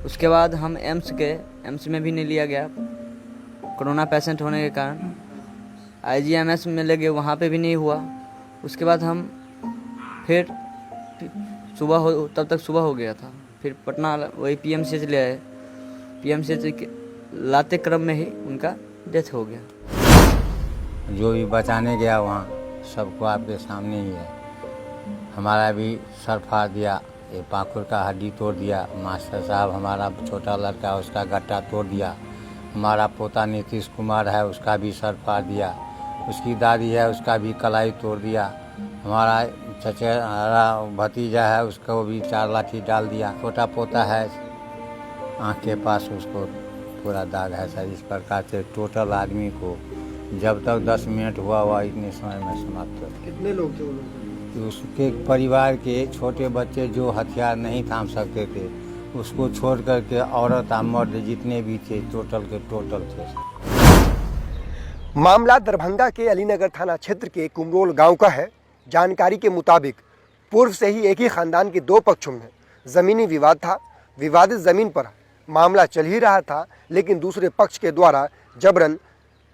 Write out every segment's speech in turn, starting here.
उसके बाद हम एम्स में भी नहीं लिया गया कोरोना पेशेंट होने के कारण। IGMS में ले गए, वहाँ पे भी नहीं हुआ। उसके बाद हम फिर तब तक सुबह हो गया था। फिर पटना वही PMCH ले आए। PMCH के लाते क्रम में ही उनका डेथ हो गया। जो भी बचाने गया वहाँ सबको आपके सामने ही है। हमारा भी सर फाड़ दिया, ये पाखुर का हड्डी तोड़ दिया। मास्टर साहब हमारा छोटा लड़का उसका गट्टा तोड़ दिया। हमारा पोता नीतीश कुमार है, उसका भी सर फाड़ दिया। उसकी दादी है, उसका भी कलाई तोड़ दिया। हमारा चचेरा भतीजा है, उसको भी 4 लाठी डाल दिया। छोटा पोता है, आँख के पास उसको पूरा दाग है सर। इस प्रकार से टोटल आदमी को जब तक 10 मिनट हुआ इतने समय में समाप्त हो। कितने लोग थे वो लोग? उसके परिवार के छोटे बच्चे जो हथियार नहीं थाम सकते थे, उसको छोड़ करके औरत और मर्द जितने भी थे टोटल के टोटल थे। मामला दरभंगा के अलीनगर थाना क्षेत्र के कुमरोल गांव का है। जानकारी के मुताबिक पूर्व से ही एक ही खानदान के 2 पक्षों में ज़मीनी विवाद था। विवादित ज़मीन पर मामला चल ही रहा था, लेकिन दूसरे पक्ष के द्वारा जबरन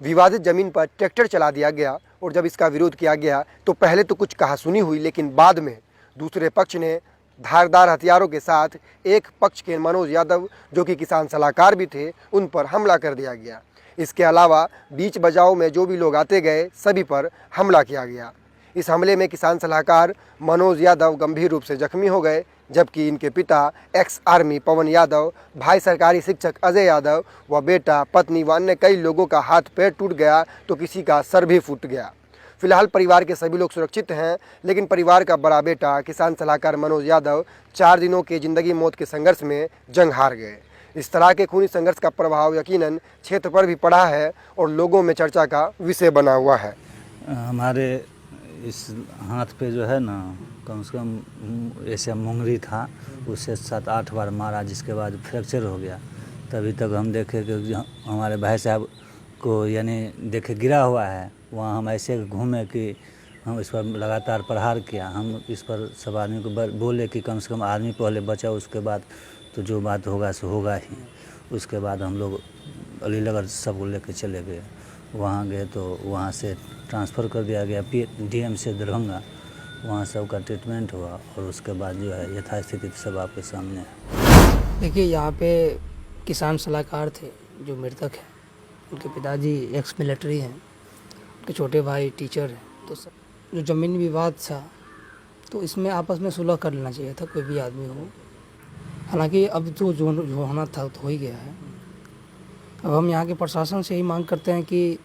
विवादित ज़मीन पर ट्रैक्टर चला दिया गया। और जब इसका विरोध किया गया तो पहले तो कुछ कहासुनी हुई, लेकिन बाद में दूसरे पक्ष ने धारदार हथियारों के साथ एक पक्ष के मनोज यादव, जो कि किसान सलाहकार भी थे, उन पर हमला कर दिया गया। इसके अलावा बीच बचाव में जो भी लोग आते गए सभी पर हमला किया गया। इस हमले में किसान सलाहकार मनोज यादव गंभीर रूप से जख्मी हो गए, जबकि इनके पिता एक्स आर्मी पवन यादव, भाई सरकारी शिक्षक अजय यादव व बेटा, पत्नी व अन्य कई लोगों का हाथ पैर टूट गया तो किसी का सर भी फूट गया। फिलहाल परिवार के सभी लोग सुरक्षित हैं, लेकिन परिवार का बड़ा बेटा किसान सलाहकार मनोज यादव 4 दिनों के ज़िंदगी मौत के संघर्ष में जंग हार गए। इस तरह के खूनी संघर्ष का प्रभाव यकीनन क्षेत्र पर भी पड़ा है और लोगों में चर्चा का विषय बना हुआ है। हमारे इस हाथ पे जो है ना, कम से कम ऐसे मुंगरी था, उससे 7-8 बार मारा, जिसके बाद फ्रैक्चर हो गया। तभी तक हम देखे कि हमारे भाई साहब को यानी देखे गिरा हुआ है, वहाँ हम ऐसे घूमे कि हम इस पर लगातार प्रहार किया। हम इस पर सब आदमी को बोले कि कम से कम आदमी पहले बचाओ, उसके बाद तो जो बात होगा सो होगा ही। उसके बाद हम लोग अलीनगर सबको लेकर चले गए। वहाँ गए तो वहाँ से ट्रांसफ़र कर दिया गया DM से दरभंगा। वहाँ सबका ट्रीटमेंट हुआ और उसके बाद जो है यथास्थिति सब आपके सामने है। देखिए, यहाँ पे किसान सलाहकार थे जो मृतक हैं, उनके पिताजी एक्स मिलिट्री हैं, उनके छोटे भाई टीचर हैं। तो जो ज़मीनी विवाद था तो इसमें आपस में सुलह कर लेना चाहिए था, कोई भी आदमी हो। हालांकि अब तो जो होना था तो हो ही गया है। अब हम यहाँ के प्रशासन से ही मांग करते हैं कि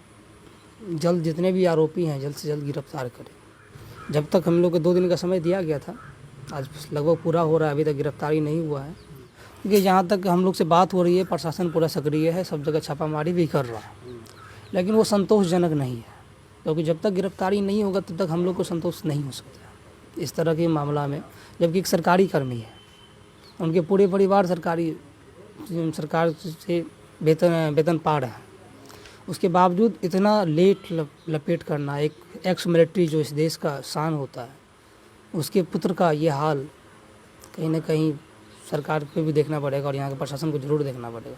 जल्द जितने भी आरोपी हैं जल्द से जल्द गिरफ्तार करें। जब तक हम लोग को 2 दिन का समय दिया गया था, आज लगभग पूरा हो रहा है, अभी तक गिरफ्तारी नहीं हुआ है। क्योंकि जहाँ तक हम लोग से बात हो रही है, प्रशासन पूरा सक्रिय है, सब जगह छापामारी भी कर रहा है, लेकिन वो संतोषजनक नहीं है। क्योंकि जब तक गिरफ्तारी नहीं होगा तब तक हम लोग को संतोष नहीं हो सकता इस तरह के मामला में। जबकि एक सरकारी कर्मी है, उनके पूरे परिवार सरकार से वेतन पा रहे हैं, उसके बावजूद इतना लेट लपेट करना, एक एक्स मिलिट्री जो इस देश का शान होता है, उसके पुत्र का ये हाल, कहीं ना कहीं सरकार को भी देखना पड़ेगा और यहाँ के प्रशासन को जरूर देखना पड़ेगा।